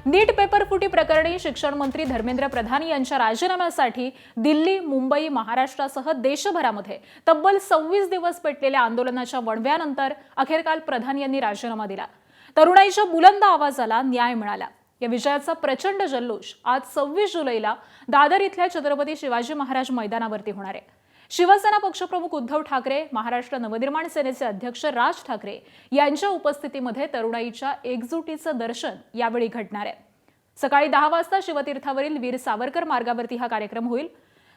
नीट paper फुटी प्रकरणी शिक्षण मंत्री धर्मेंद्र प्रधान यांच्या राजीनाम्यासाठी दिल्ली, मुंबई, महाराष्ट्रासह देशभरामध्ये तब्बल 26 दिवस पेटलेल्या आंदोलनाच्या वणव्यानंतर अखेर काल प्रधान यांनी राजीनामा दिला। तरुणाईच्या बुलंद आवाजाला न्याय मिळाला। या विजयाचा प्रचंड जल्लोष आज 26 जुलैला दादर इथल्या छत्रपती शिवाजी महाराज मैदानावरती होणार आहे। शिवसेना पक्षप्रमुख उद्धव ठाकरे, महाराष्ट्र नवनिर्माण सेनेचे अध्यक्ष राज ठाकरे यांच्या उपस्थितीमध्ये तरुणाईच्या एकजुटीचं दर्शन यावेळी घडणार आहे। सकाळी 10 वाजता शिवतीर्थावरील वीर सावरकर मार्गावरती हा कार्यक्रम होईल।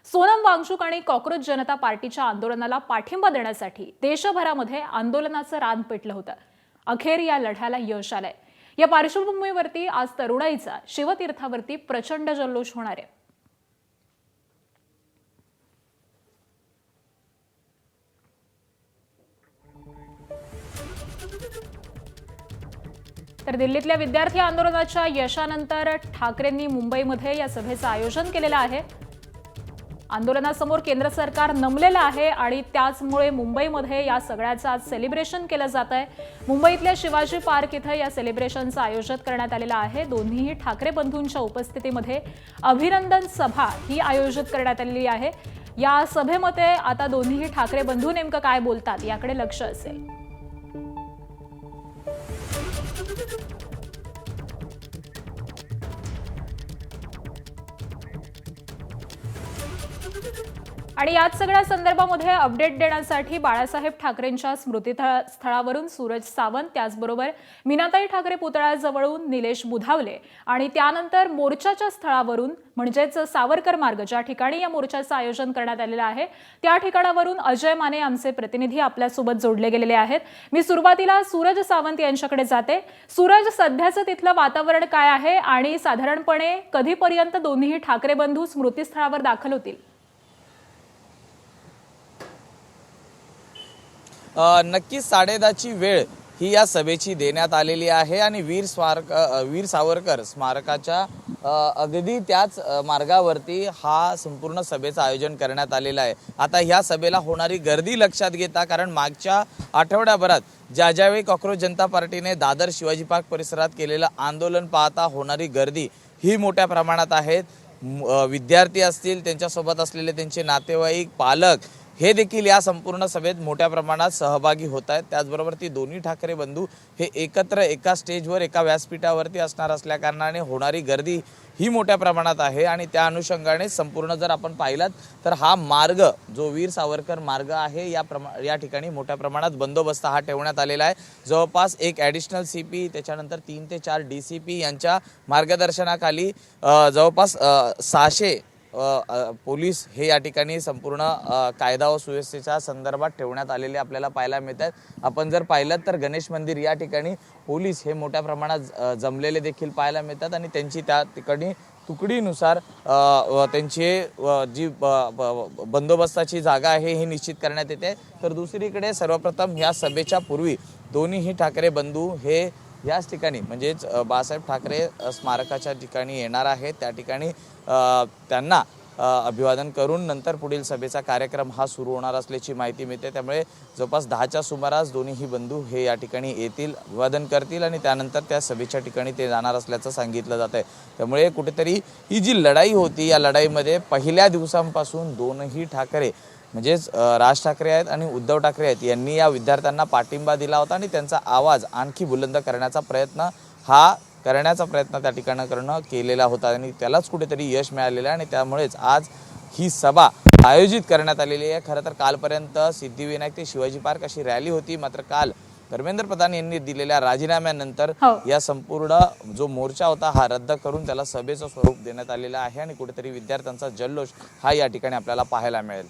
सोनम वांगचुक आणि कॉकरोच जनता पार्टीच्या आंदोलनाला पाठिंबा देण्यासाठी देशभरामध्ये आंदोलनाचं रान पेटलं होतं। अखेर या लढ्याला यश आलंय। या पार्श्वभूमीवरती आज तरुणाईचा शिवतीर्थावरती प्रचंड जल्लोष होणार आहे। तर दिल्लीतल्या विद्यार्थी आंदोलनाच्या यशानंतर ठाकरेंनी मुंबईमध्ये या सभेचं आयोजन केलेलं आहे। आंदोलनासमोर केंद्र सरकार नमलेलं आहे आणि त्याचमुळे मुंबईमध्ये या सगळ्याचं आज सेलिब्रेशन केलं जात आहे। मुंबईतल्या शिवाजी पार्क इथे या सेलिब्रेशनचं आयोजन करण्यात आलेलं आहे। दोन्ही ठाकरे बंधूंच्या उपस्थितीमध्ये अभिनंदन सभा ही आयोजित करण्यात आलेली आहे। या सभेमध्ये आता दोन्ही ठाकरे बंधू नेमकं काय बोलतात याकडे लक्ष असेल। आणि याच सगळ्या संदर्भामध्ये अपडेट देण्यासाठी बाळासाहेब ठाकरेंच्या स्मृतिस्थळावरून सूरज सावंत, त्याचबरोबर मीनाताई ठाकरे पुतळ्याजवळून निलेश बुधावले आणि त्यानंतर मोर्चाच्या स्थळावरून म्हणजेच सावरकर मार्ग ज्या ठिकाणी या मोर्चाचं आयोजन करण्यात आलेलं आहे त्या ठिकाणावरून अजय माने आमचे प्रतिनिधी आपल्यासोबत जोडले गेलेले आहेत। मी सुरुवातीला सूरज सावंत यांच्याकडे जाते। सूरज, सध्याचं तिथलं वातावरण काय आहे आणि साधारणपणे कधीपर्यंत दोन्ही ठाकरे बंधू स्मृतिस्थळावर दाखल होतील? नक्कीच 10:30ची वेळ ही या सभेची देण्यात आलेली आहे आणि वीर सावरकर स्मारकाच्या अगदी त्याच मार्गावरती हा संपूर्ण सभेचं आयोजन करण्यात आलेलं आहे। आता ह्या सभेला होणारी गर्दी लक्षात घेता, कारण मागच्या आठवड्याभरात ज्यावेळी कॉकरोच जनता पार्टीने दादर शिवाजी पार्क परिसरात केलेलं आंदोलन पाहता होणारी गर्दी ही मोठ्या प्रमाणात आहे। विद्यार्थी असतील, त्यांच्यासोबत असलेले त्यांचे नातेवाईक, पालक हे देखील या संपूर्ण सभेत मोठ्या प्रमाणात सहभागी होत आहेत। त्याचबरोबर ती दोन्ही ठाकरे बंधू हे एकत्र एका स्टेजवर एका व्यासपीठावरती असणार असल्या कारणाने होणारी गर्दी ही मोठ्या प्रमाणात आहे आणि त्या अनुषंगाने संपूर्ण जर आपण पाहिलात तर हा मार्ग जो वीर सावरकर मार्ग आहे या ठिकाणी मोठ्या प्रमाणात बंदोबस्त हा ठेवण्यात आलेला आहे। जवळपास एक ॲडिशनल CP, त्याच्यानंतर 3 ते 4 DCP यांच्या मार्गदर्शनाखाली जवळपास 600 पोलीस हे या ठिकाणी संपूर्ण कायदा व सुव्यवस्थेच्या संदर्भात ठेवण्यात आलेले आपल्याला पाहायला मिळतात। आपण जर पाहिलं तर गणेश मंदिर या ठिकाणी पोलीस हे मोठ्या प्रमाणात जमलेले देखील पाहायला मिळतात आणि त्यांची त्या ठिकाणी तुकडीनुसार त्यांची जी बंदोबस्ताची जागा आहे ही निश्चित करण्यात येते। तर दुसरीकडे सर्वप्रथम या सभेच्या पूर्वी दोन्हीही ठाकरे बंधू हे याच ठिकाणी म्हणजेच बाळासाहेब ठाकरे स्मारकाच्या ठिकाणी येणार आहेत। त्या ठिकाणी त्यांना अभिवादन करून नंतर पुढील सभेचा कार्यक्रम हा सुरू होणार असल्याची माहिती मिळते। त्यामुळे जवळपास 10च्या सुमारास दोन्हीही बंधू हे या ठिकाणी येतील, अभिवादन करतील आणि त्यानंतर त्या सभेच्या ठिकाणी ते जाणार असल्याचं सांगितलं जात आहे। त्यामुळे कुठेतरी ही जी लढाई होती या लढाईमध्ये पहिल्या दिवसांपासून दोन्ही ठाकरे म्हणजेच राज ठाकरे आहेत आणि उद्धव ठाकरे आहेत यांनी या विद्यार्थ्यांना पाठिंबा दिला होता आणि त्यांचा आवाज आणखी बुलंद करण्याचा प्रयत्न त्या ठिकाणी केलेला होता आणि त्यालाच कुठेतरी यश मिळालेलं आहे आणि त्यामुळेच आज ही सभा आयोजित करण्यात आलेली आहे। खरं तर कालपर्यंत सिद्धिविनायक ते शिवाजी पार्क अशी रॅली होती, मात्र काल धर्मेंद्र प्रधान यांनी दिलेल्या राजीनाम्यानंतर या संपूर्ण जो मोर्चा होता हा रद्द करून त्याला सभेचं स्वरूप देण्यात आलेलं आहे आणि कुठेतरी विद्यार्थ्यांचा जल्लोष हा या ठिकाणी आपल्याला पाहायला मिळेल।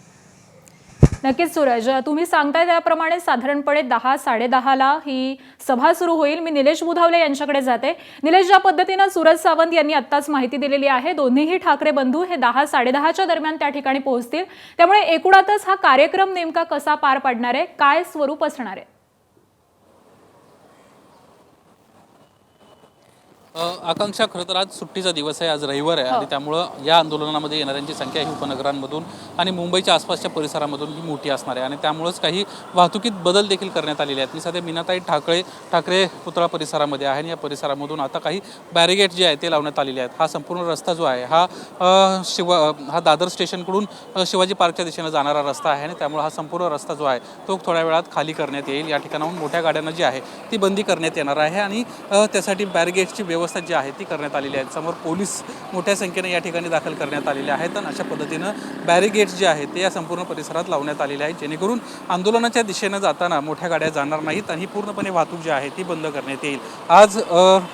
नक्कीच सूरज, तुम्ही सांगताय त्याप्रमाणे साधारणपणे 10-10:30ला ही सभा सुरू होईल। मी निलेश बुधावले यांच्याकडे जाते। निलेश, ज्या पद्धतीने सूरज सावंत यांनी आत्ताच माहिती दिलेली आहे, दोन्हीही ठाकरे बंधू हे 10-10:30च्या दरम्यान त्या ठिकाणी पोहोचतील, त्यामुळे एकूणातच हा कार्यक्रम नेमका कसा पार पडणार आहे, काय स्वरूप असणार आहे? आकांक्षा खरं तर आज सुट्टीचा दिवस आहे, आज रविवार आहे आणि त्यामुळं या आंदोलनामध्ये येणाऱ्यांची संख्या ही उपनगरांमधून आणि मुंबईच्या आसपासच्या परिसरामधून ही मोठी असणार आहे आणि त्यामुळंच काही वाहतुकीत बदल देखील करण्यात आलेले आहेत. मी सध्या मीनाताई ठाकरे पुतळा परिसरामध्ये आहे आणि या परिसरामधून आता काही बॅरिगेट जे आहे ते लावण्यात आलेले आहेत. हा संपूर्ण रस्ता जो आहे हा दादर स्टेशनकडून शिवाजी पार्कच्या दिशेनं जाणारा रस्ता आहे आणि त्यामुळे हा संपूर्ण रस्ता जो आहे तो थोड्या वेळात खाली करण्यात येईल. या ठिकाणाहून मोठ्या गाड्यांना जी आहे ती बंदी करण्यात येणार आहे आणि त्यासाठी बॅरिगेटची व्यवस्था जी आहे ती करण्यात आलेली आहे. समोर पोलीस मोठ्या संख्येने या ठिकाणी दाखल करण्यात आलेले आहेत आणि अशा पद्धतीनं बॅरिगेट्स जे आहेत ते या संपूर्ण परिसरात लावण्यात आलेले आहेत, जेणेकरून आंदोलनाच्या दिशेनं जाताना मोठ्या गाड्या जाणार नाहीत आणि ही पूर्णपणे वाहतूक जी आहे ती बंद करण्यात येईल. आज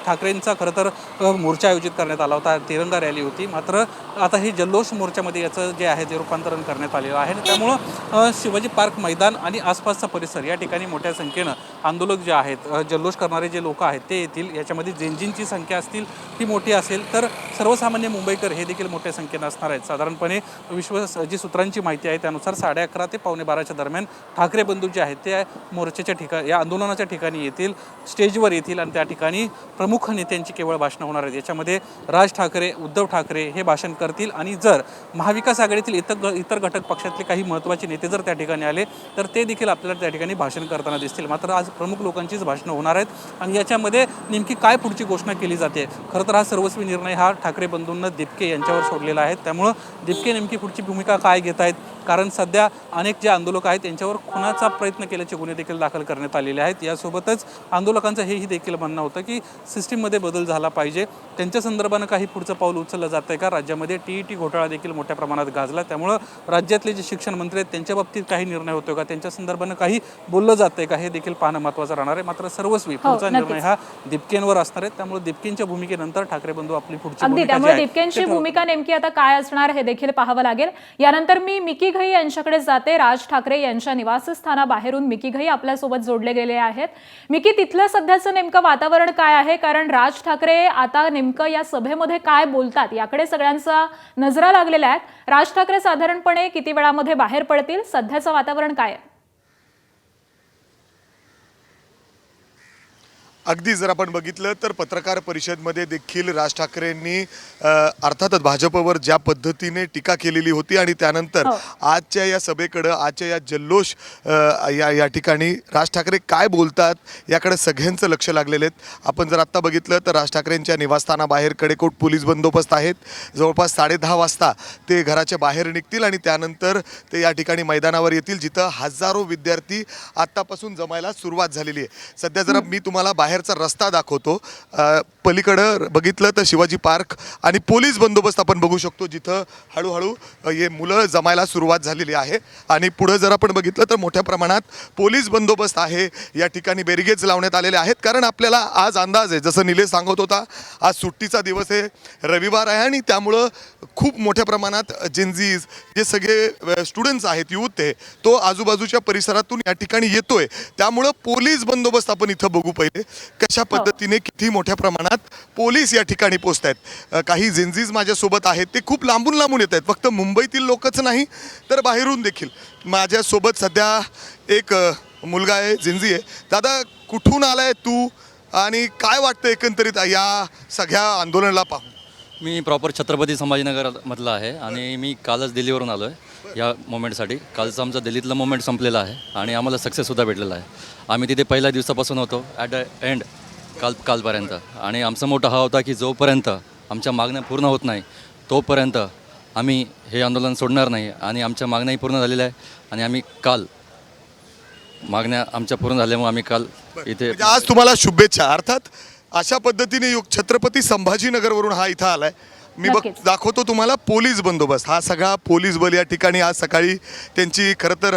ठाकरेंचा खरं तर मोर्चा आयोजित करण्यात आला होता, तिरंगा रॅली होती, मात्र आता ही जल्लोष मोर्चामध्ये याचं जे आहे ते रूपांतरण करण्यात आलेलं आहे आणि त्यामुळं शिवाजी पार्क मैदान आणि आसपासचा परिसर या ठिकाणी मोठ्या संख्येनं आंदोलक जे आहेत, जल्लोष करणारे जे लोक आहेत ते येतील. याच्यामध्ये जेनजींची संख्या असतील ती मोठी असेल, तर सर्वसामान्य मुंबईकर हे देखील मोठ्या संख्येनं असणार आहेत. साधारणपणे जी सूत्रांची माहिती आहे त्यानुसार 11:30 ते 11:45 दरम्यान ठाकरे बंधू जे आहेत ते मोर्चाच्या ठिकाणी, या आंदोलनाच्या ठिकाणी येतील, स्टेजवर येतील आणि त्या ठिकाणी प्रमुख नेत्यांची केवळ भाषणं होणार आहेत. याच्यामध्ये राज ठाकरे, उद्धव ठाकरे हे भाषण करतील आणि जर महाविकास आघाडीतील इतर घटक पक्षातले काही महत्त्वाचे नेते जर त्या ठिकाणी आले तर ते देखील आपल्याला त्या ठिकाणी भाषण करताना दिसतील. मात्र आज प्रमुख लोकांचीच भाषणं होणार आहेत आणि याच्यामध्ये नेमकी काय पुढची घोषणा केली जाते, खरं तर हा सर्वस्वी निर्णय हा ठाकरे बंधूंना दिपके यांच्यावर सोडलेला आहे. त्यामुळं दिपके नेमकी पुढची भूमिका काय घेत आहेत, कारण सध्या अनेक जे आंदोलक आहेत त्यांच्यावर खुनाचा प्रयत्न केल्याचे गुन्हे देखील दाखल करण्यात आलेले आहेत. यासोबतच आंदोलकांचं हेही देखील म्हणणं होतं की सिस्टीममध्ये बदल झाला पाहिजे. त्यांच्या संदर्भानं काही पुढचं पाऊल उचललं जातं आहे का? राज्यामध्ये TET घोटाळा देखील मोठ्या प्रमाणात गाजला, त्यामुळं राज्यातले जे शिक्षण मंत्री आहेत त्यांच्या बाबतीत काही निर्णय होतो का, त्यांच्या संदर्भानं काही बोललं जातं आहे का, हे देखील पाहणं महत्त्वाचं राहणार आहे. मात्र सर्वस्वी पुढचा निर्णय हा दिपकेंवर असणार आहे. त्यामुळे दिपकेंच्या भूमिकेनंतर ठाकरे बंधू आपली पुढची भूमिका त्यामुळे दिपकेंची भूमिका नेमकी आता काय असणार हे देखील पाहावं लागेल. यानंतर मी मिकी घई यांच्याकडे जाते. राज ठाकरे यांच्या निवासस्थानाबाहेरून मिकी घई आपल्यासोबत जोडले गेले आहेत. मिकी, तिथलं सध्याचं नेमकं वातावरण काय आहे? कारण राज ठाकरे आता नेमकं या सभेमध्ये काय बोलतात याकडे सगळ्यांचा नजरा लागलेल्या आहेत. राज ठाकरे साधारणपणे किती वेळामध्ये बाहेर पडतील? सध्याचं वातावरण काय आहे? अगदी जर आपण बघितलं तर पत्रकार परिषदेमध्ये देखील राज ठाकरेंनी अर्थातच भाजपवर ज्या पद्धतीने टीका केलेली होती आणि त्यानंतर आजच्या या सभेकडं, आजच्या या जल्लोष या ठिकाणी राज ठाकरे काय बोलतात याकडे सगळ्यांचं लक्ष लागलेलं आहे. आपण जर आत्ता बघितलं तर राज ठाकरेंच्या निवासस्थानाबाहेर कडेकोट पोलीस बंदोबस्त आहेत. जवळपास 10:30 वाजता ते घराच्या बाहेर निघतील आणि त्यानंतर ते या ठिकाणी मैदानावर येतील, जिथं हजारो विद्यार्थी आत्तापासून जमायला सुरुवात झालेली आहे. सध्या जर मी तुम्हाला बाहेरचा रस्ता दाखवतो, पलीकडं बघितलं तर शिवाजी पार्क आणि पोलीस बंदोबस्त आपण बघू शकतो, जिथं हळूहळू हे मुलं जमायला सुरुवात झालेली आहे. आणि पुढं जर आपण बघितलं तर मोठ्या प्रमाणात पोलीस बंदोबस्त आहे. या ठिकाणी बॅरिगेड्स लावण्यात आलेले आहेत, कारण आपल्याला आज अंदाज आहे, जसं निलेश सांगत होता, आज सुट्टीचा दिवस आहे, रविवार आहे आणि त्यामुळं खूप मोठ्या प्रमाणात जेनझीज जे सगळे स्टुडंट्स आहेत, युथ आहे, तो आजूबाजूच्या परिसरातून या ठिकाणी येतोय. त्यामुळं पोलीस बंदोबस्त आपण इथं बघू पहिले कशा पद्धतीने किती मोठ्या प्रमाणात पोलीस या ठिकाणी पोहोचत आहेत. काही जेनझीज माझ्यासोबत आहेत, ते खूप लांबून लांबून येत आहेत, फक्त मुंबईतील लोकच नाही तर बाहेरून देखील. माझ्यासोबत सध्या एक मुलगा आहे, जेनझी आहे. दादा, कुठून आलाय तू आणि काय वाटतं एकंदरीत या सगळ्या आंदोलनाला पाहून? मी प्रॉपर छत्रपती संभाजीनगरमधला आहे आणि मी कालच दिल्लीवरून आलो आहे या मोमेंटसाठी. कालचं आमचं दिल्लीतलं मोमेंट संपलेलं आहे आणि आम्हाला सक्सेससुद्धा भेटलेला आहे. आम्ही तिथे पहिल्या दिवसापासून होतो ॲट द एंड कालपर्यंत, आणि आमचा मोठा हा होता की जोपर्यंत आमच्या मागण्या पूर्ण होत नाही तोपर्यंत आम्ही हे आंदोलन सोडणार नाही. आणि आमच्या मागण्याही पूर्ण झालेल्या आहे आणि आम्ही काल मागण्या आमच्या पूर्ण झाल्यामुळे आम्ही काल इथे आज तुम्हाला शुभेच्छा. अर्थात अशा पद्धतीने छत्रपती संभाजीनगरवरून हा इथं आलाय. मी दाखवतो तुम्हाला पोलीस बंदोबस्त. हा सगळा पोलीस बल या ठिकाणी आज सकाळी त्यांची खरं तर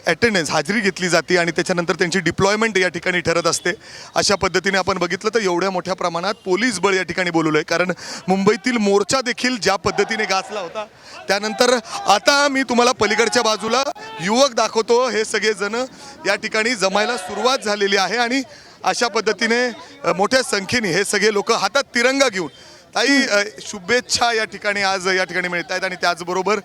अटेंडन्स हाजरी घेतली जाते आणि त्याच्यानंतर त्यांची डिप्लॉयमेंट या ठिकाणी ठरत असते. अशा पद्धतीने आपण बघितलं तर एवढ्या मोठ्या प्रमाणात पोलीस बळ या ठिकाणी बोलवलं आहे, कारण मुंबईतील मोर्चा देखील ज्या पद्धतीने गाजला होता. त्यानंतर आता मी तुम्हाला पलीकडच्या बाजूला युवक दाखवतो. हे सगळेजण या ठिकाणी जमायला सुरुवात झालेली आहे आणि अशा पद्धतीने मोठ्या संख्येने हे सगळे लोक हातात तिरंगा घेऊन, ताई शुभेच्छा या ठिकाणी आज या ठिकाणी मिळत आहेत. आणि त्याचबरोबर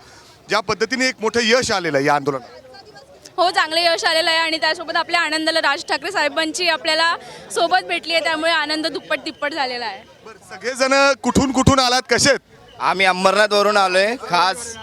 ज्या पद्धतीने एक मोठं यश आलेलं आहे या आंदोलनात. हो, चांगलं यश आलेलं आहे आणि त्यासोबत आपल्या आनंदाला राज ठाकरे साहेबांची आपल्याला सोबत भेटली आहे, त्यामुळे आनंद दुप्पट तिप्पट झालेला आहे. बरं, सगळेजण कुठून कुठून आलात, कसे आहेत? आम्ही अंबरनाथवरून आलोय खास.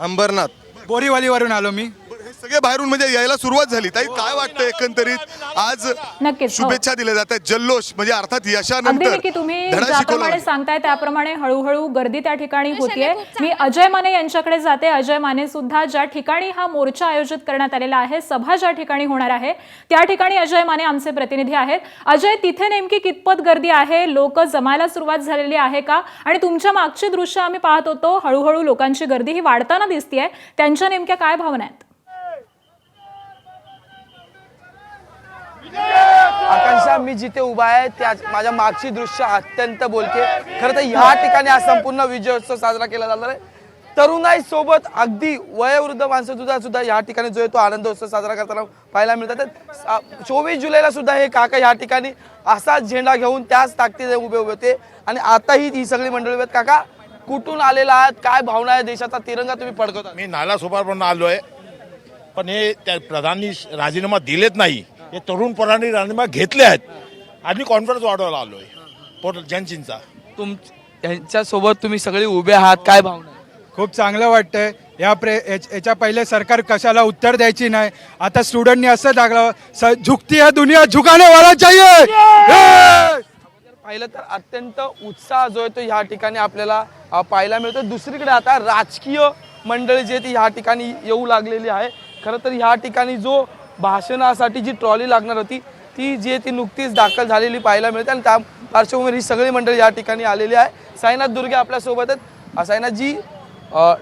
अंबरनाथ बोरीवलीवरून आलो मी. बरं, हे सगळे बाहेरून म्हणजे यायला सुरुवात झाली. ताई काय वाटतं एकंदरीत आज नक्कीच, हो. शुभेच्छा दिल्या जातात, जल्लोष म्हणजे अर्थात अगदी यशानंतर नक्की तुम्ही धडा शिकवला ज्याप्रमाणे सांगताय त्याप्रमाणे हळूहळू गर्दी त्या ठिकाणी होतीये. मी अजय माने यांच्याकडे जाते. अजय माने सुद्धा ज्या ठिकाणी हा मोर्चा आयोजित करण्यात आलेला आहे, सभा ज्या ठिकाणी होणार आहे त्या ठिकाणी अजय माने आमचे प्रतिनिधी आहेत. अजय, तिथे नेमकी कितपत गर्दी आहे, लोक जमायला सुरुवात झालेली आहे का? आणि तुमच्या मागची दृश्य आम्ही पाहत होतो, हळूहळू लोकांची गर्दी ही वाढताना दिसतीये, त्यांच्या नेमक्या काय भावना आहेत? आकांक्षा, मी जिथे उभा आहे त्या माझ्या मागची दृश्य अत्यंत बोलके. खरं तर ह्या ठिकाणी हा संपूर्ण विजयोत्सव साजरा केला जाणार आहे. तरुणाई सोबत अगदी वयोवृद्ध माणसं सुद्धा ह्या ठिकाणी जो आहे तो आनंदोत्सव साजरा करताना पाहायला मिळतात. 24 जुलैला सुद्धा हे काका ह्या ठिकाणी असाच झेंडा घेऊन त्याच ताकदीने उभे होते आणि आताही ही सगळी मंडळी आहेत. काका, कुठून आलेला आहात, काय भावना आहे, देशाचा तिरंगा तुम्ही फडकवता? मी नालासोपारवरून आलो आहे, पण हे त्या प्रधानी राजीनामा दिलेत नाही. हे तरुण पोरांनी राजीनामा घेतले आहेत आणि कॉन्फिडन्स वाढवायला आलो आहे जनतेचा. त्यांच्यासोबत तुम्ही सगळे उभे आहात, काय भावना आहे? खूप चांगलं वाटतंय. याच्या पहिले सरकार कशाला उत्तर द्यायची नाही, आता स्टुडंटनी असं दाखलं झुकती है दुनिया, झुकाने वाला चाहिए. पाहिलं तर अत्यंत उत्साह जो आहे तो ह्या ठिकाणी आपल्याला पाहायला मिळतो. दुसरीकडे आता राजकीय मंडळी जी आहे ती ह्या ठिकाणी येऊ लागलेली आहे. खरं तर ह्या ठिकाणी जो भाषणासाठी जी ट्रॉली लागणार होती ती जी आहे ती नुकतीच दाखल झालेली पाहायला मिळते आणि त्या पार्श्वभूमीवर ही सगळी मंडळी या ठिकाणी आलेली आहे. साईनाथ दुर्गे आपल्यासोबत आहेत. साईनाथ जी,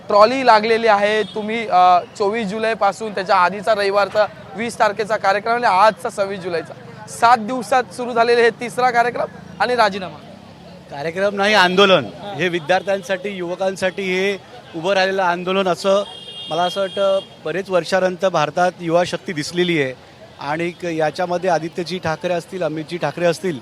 ट्रॉली लागलेली आहे, तुम्ही 24 जुलैपासून त्याच्या आधीचा रविवारचा 20 तारखेचा कार्यक्रम आणि आजचा 26 जुलैचा 7 दिवसात सुरू झालेले हे तिसरा कार्यक्रम आणि राजीनामा. कार्यक्रम नाही, आंदोलन. हे विद्यार्थ्यांसाठी, युवकांसाठी हे उभं राहिलेलं आंदोलन. असं मला असं वाटतं बरेच वर्षानंतर भारतात युवा शक्ती दिसलेली आहे आणि याच्यामध्ये आदित्यजी ठाकरे असतील, अमितजी ठाकरे असतील,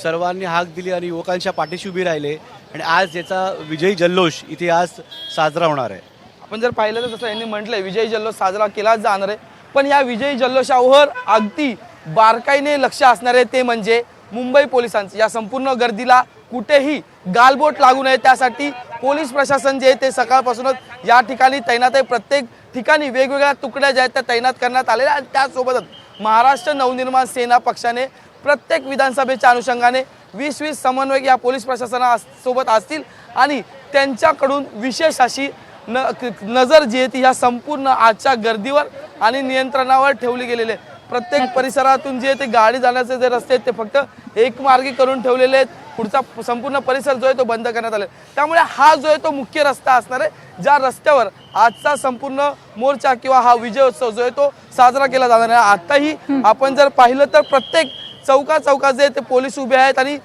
सर्वांनी हाक दिली आणि युवकांच्या पाठीशी उभी राहिले आणि आज याचा विजयी जल्लोष इथे आज साजरा होणार आहे. आपण जर पाहिलं तर जसं यांनी म्हटलंय विजयी जल्लोष साजरा केलाच जाणार आहे, पण या विजयी जल्लोषावर अगदी बारकाईने लक्ष असणार आहे ते म्हणजे मुंबई पोलिसांचं. या संपूर्ण गर्दीला कुठेही गालबोट लागू नये त्यासाठी पोलीस प्रशासन जे आहे ते सकाळपासूनच या ठिकाणी तैनात आहे. प्रत्येक ठिकाणी वेगवेगळ्या तुकड्या ज्या आहेत त्या तैनात करण्यात आलेल्या आणि त्यासोबतच महाराष्ट्र नवनिर्माण सेना पक्षाने प्रत्येक विधानसभेच्या अनुषंगाने 20-20 समन्वयक या पोलीस प्रशासनासोबत असतील आणि त्यांच्याकडून विशेष अशी नजर जी आहे ती ह्या संपूर्ण आजच्या गर्दीवर आणि नियंत्रणावर ठेवली गेलेली आहे. प्रत्येक परिसरातून जे ते गाडी जाण्याचे जे रस्ते आहेत ते फक्त एकमार्गी करून ठेवलेले आहेत. पुढचा संपूर्ण परिसर जो आहे तो बंद करण्यात आला. त्यामुळे हा जो आहे तो मुख्य रस्ता असणार आहे, ज्या रस्त्यावर आजचा संपूर्ण मोर्चा किंवा हा विजयोत्सव जो आहे तो साजरा केला जाणार आहे. आताही आपण जर पाहिलं तर प्रत्येक चौकात जे ते पोलीस उभे आहेत आणि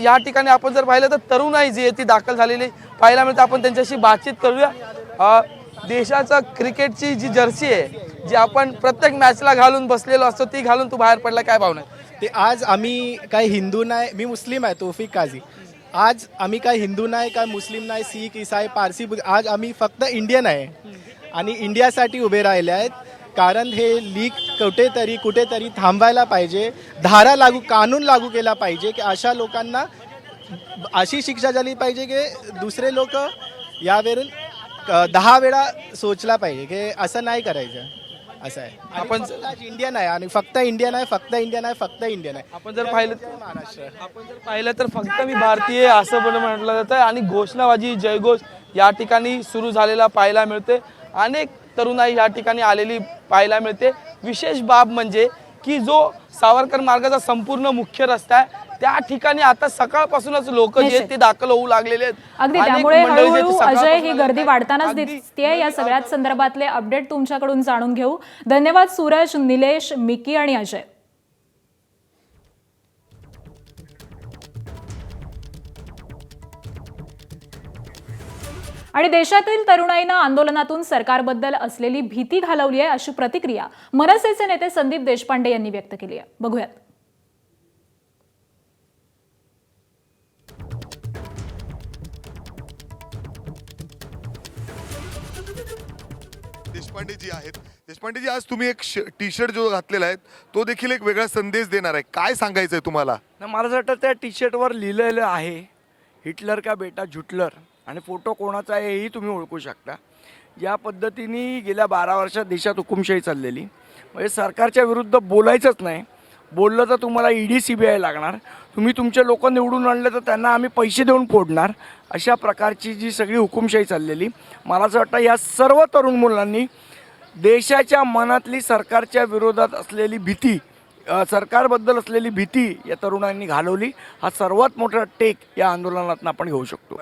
या ठिकाणी आपण जर पाहिलं तर तरुणाई जी आहे ती दाखल झालेली पाहायला मिळते. आपण त्यांच्याशी बातचीत करूया. देशाचा क्रिकेटची जी जर्सी आहे जी आपण प्रत्येक मॅचला घालून बसलेलो असतो ती घालून तू बाहेर पडला, काय भावना आहे? ते आज आम्ही काय हिंदू नाही, मी मुस्लिम आहे, तौफिक काझी. आज आम्ही काय हिंदू नाही, काय मुस्लिम नाही, सीख, ईसाई, पारसी, आज आम्ही फक्त इंडियन आहे आणि इंडियासाठी उभे राहिले आहेत. कारण हे लीग कुठेतरी थांबायला पाहिजे. कानून लागू केला पाहिजे की अशा लोकांना अशी शिक्षा झाली पाहिजे की दुसरे लोक यावरून 10 वेळा सोचला पाहिजे की असं नाही करायचं. असं आहे. आपण इंडियन आहे आणि फक्त इंडियन आहे. आपण जर पाहिलं तर फक्त मी भारतीय असं पण म्हटलं जातं आणि घोषणाबाजी, जयघोष या ठिकाणी सुरू झालेला पाहायला मिळते. अनेक तरुणाई या ठिकाणी आलेली पाहायला मिळते. विशेष बाब म्हणजे की जो सावरकर मार्गाचा संपूर्ण मुख्य रस्ता आहे त्या ठिकाणी आता सकाळपासूनच लोक जे आहेत ते दाखल होऊ लागलेले आहेत. अगदी त्यामुळे हळूहळू अजय ही गर्दी वाढतानाच दिसतेय. या सगळ्याच संदर्भातले अपडेट तुमच्याकडून जाणून घेऊ. धन्यवाद सूरज, निलेश, मिकी आणि अजय. आणि देशातील तरुणाईनं आंदोलनातून सरकारबद्दल असलेली भीती घालवली आहे अशी प्रतिक्रिया मनसेचे नेते संदीप देशपांडे यांनी व्यक्त केली आहे. बघूयात. देशपांडे जी आहेत देशपांडेजी, आज तुम्ही एक टी शर्ट जो घातलेला आहे तो देखील एक वेगळा संदेश देणार आहे. काय सांगायचं आहे तुम्हाला? नाही, मला असं वाटतं त्या टी शर्टवर लिहिलेलं आहे हिटलर का बेटा झुटलर, आणि फोटो कोणाचा आहे हेही तुम्ही ओळखू शकता. या पद्धतीने गेल्या 12 वर्षात देशात हुकुमशाही चाललेली, म्हणजे सरकारच्या विरुद्ध बोलायचंच नाही. बोललं तर तुम्हाला ED CBI लागणार, तुम्ही तुमचे लोक निवडून आणले तर त्यांना आम्ही पैसे देऊन फोडणार, अशा प्रकारची जी सगळी हुकुमशाही चाललेली. मला असं वाटतं या सर्व तरुण मुलांनी देशाच्या मनातली सरकारच्या विरोधात असलेली भीती, सरकारबद्दल असलेली भीती या तरुणांनी घालवली. हा सर्वात मोठा टेक या आंदोलनातून आपण घेऊ शकतो.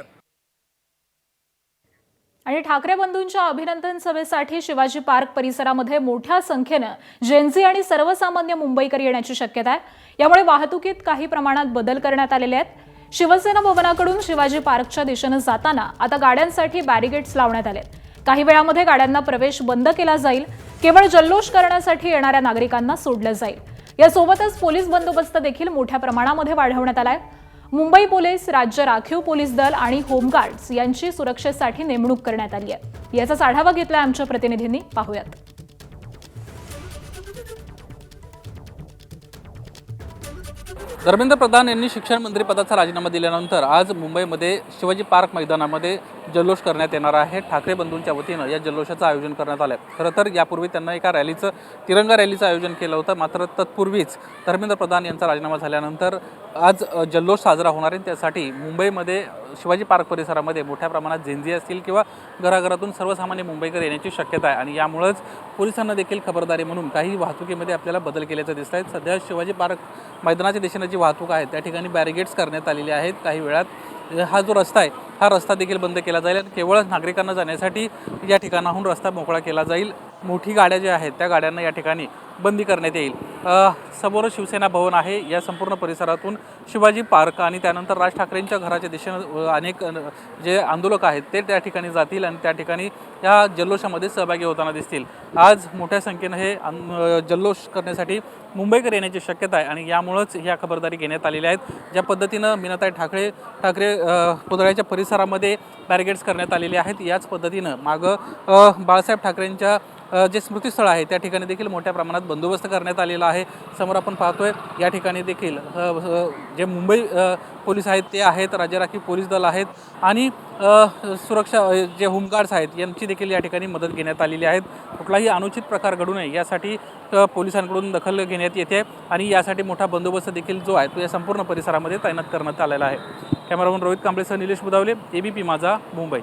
आणि ठाकरे बंधूंच्या अभिनंदन सभेसाठी शिवाजी पार्क परिसरामध्ये मोठ्या संख्येनं जेनझी आणि सर्वसामान्य मुंबईकर येण्याची शक्यता आहे. यामुळे वाहतुकीत काही प्रमाणात बदल करण्यात आलेले आहेत. शिवसेना भवनाकडून शिवाजी पार्कच्या दिशेनं जाताना आता गाड्यांसाठी बॅरिगेड्स लावण्यात आले. काही वेळामध्ये गाड्यांना प्रवेश बंद केला जाईल. केवळ जल्लोष करण्यासाठी येणाऱ्या नागरिकांना सोडलं जाईल. यासोबतच पोलीस बंदोबस्त देखील मोठ्या प्रमाणामध्ये वाढवण्यात आलाय. मुंबई पोलीस, राज्य राखीव पोलीस दल आणि होमगार्ड्स यांची सुरक्षेसाठी नेमणूक करण्यात आली आहे. याचाच आढावा घेतलाय आमच्या प्रतिनिधींनी, पाहूयात. धर्मेंद्र प्रधान यांनी शिक्षण मंत्री पदाचा राजीनामा दिल्यानंतर आज मुंबईमध्ये शिवाजी पार्क मैदानामध्ये जल्लोष करण्यात येणार आहे. ठाकरे बंधूंच्या वतीनं या जल्लोषाचं आयोजन करण्यात आलं आहे. खरं तर यापूर्वी त्यांना एका रॅलीचं, तिरंगा रॅलीचं आयोजन केलं होतं. मात्र तत्पूर्वीच धर्मेंद्र प्रधान यांचा राजीनामा झाल्यानंतर आज जल्लोष साजरा होणार आहे. त्यासाठी मुंबईमध्ये शिवाजी पार्क परिसरामध्ये मोठ्या प्रमाणात जेनझी असतील किंवा घराघरातून सर्वसामान्य मुंबईकर येण्याची शक्यता आहे. आणि यामुळेच पोलिसांना देखील खबरदारी म्हणून काही वाहतुकीमध्ये आपल्याला बदल केल्याचं दिसत आहेत. सध्या शिवाजी पार्क मैदानाच्या दिशेनं जी वाहतूक आहे त्या ठिकाणी बॅरिगेड्स करण्यात आलेले आहेत. काही वेळात हा जो रस्ता आहे हा रस्ता देखील बंद केला जाईल आणि केवळ नागरिकांना जाण्यासाठी या ठिकाणाहून रस्ता मोकळा केला जाईल. मोठी गाड्या ज्या आहेत त्या गाड्यांना या ठिकाणी बंदी करण्यात येईल. समोर शिवसेना भवन आहे. या संपूर्ण परिसरातून शिवाजी पार्क आणि त्यानंतर राज ठाकरेंच्या घराच्या दिशेनं अनेक जे आंदोलक आहेत ते त्या ठिकाणी जातील आणि त्या ठिकाणी या जल्लोषामध्ये सहभागी होताना दिसतील. आज मोठ्या संख्येनं हे जल्लोष करण्यासाठी मुंबईकर येण्याची शक्यता आहे आणि यामुळंच ह्या खबरदारी घेण्यात आलेल्या आहेत. ज्या पद्धतीनं मीनाताई ठाकरे पुतळ्याच्या परिसरामध्ये बॅरिगेड्स करण्यात आलेले आहेत, याच पद्धतीनं मागं बाळासाहेब ठाकरेंच्या जे स्मृतीस्थळ आहे त्या ठिकाणी देखील मोठ्या प्रमाणात बंदोबस्त करण्यात आलेला आहे. समोर आपण पाहतोय या ठिकाणी देखील जे मुंबई पोलीस आहेत ते आहेत, राज्य राखीव पोलीस दल आहेत आणि सुरक्षा जे होमगार्ड्स आहेत यांची देखील या ठिकाणी मदत घेण्यात आलेली आहे. कुठलाही अनुचित प्रकार घडू नये यासाठी पोलिसांकडून दखल घेण्यात येते आणि यासाठी मोठा बंदोबस्त देखील जो आहे तो या संपूर्ण परिसरामध्ये तैनात करण्यात आलेला आहे. कॅमेरामन रोहित कांबळेसह निलेश बुधावले, ABP माझा, मुंबई.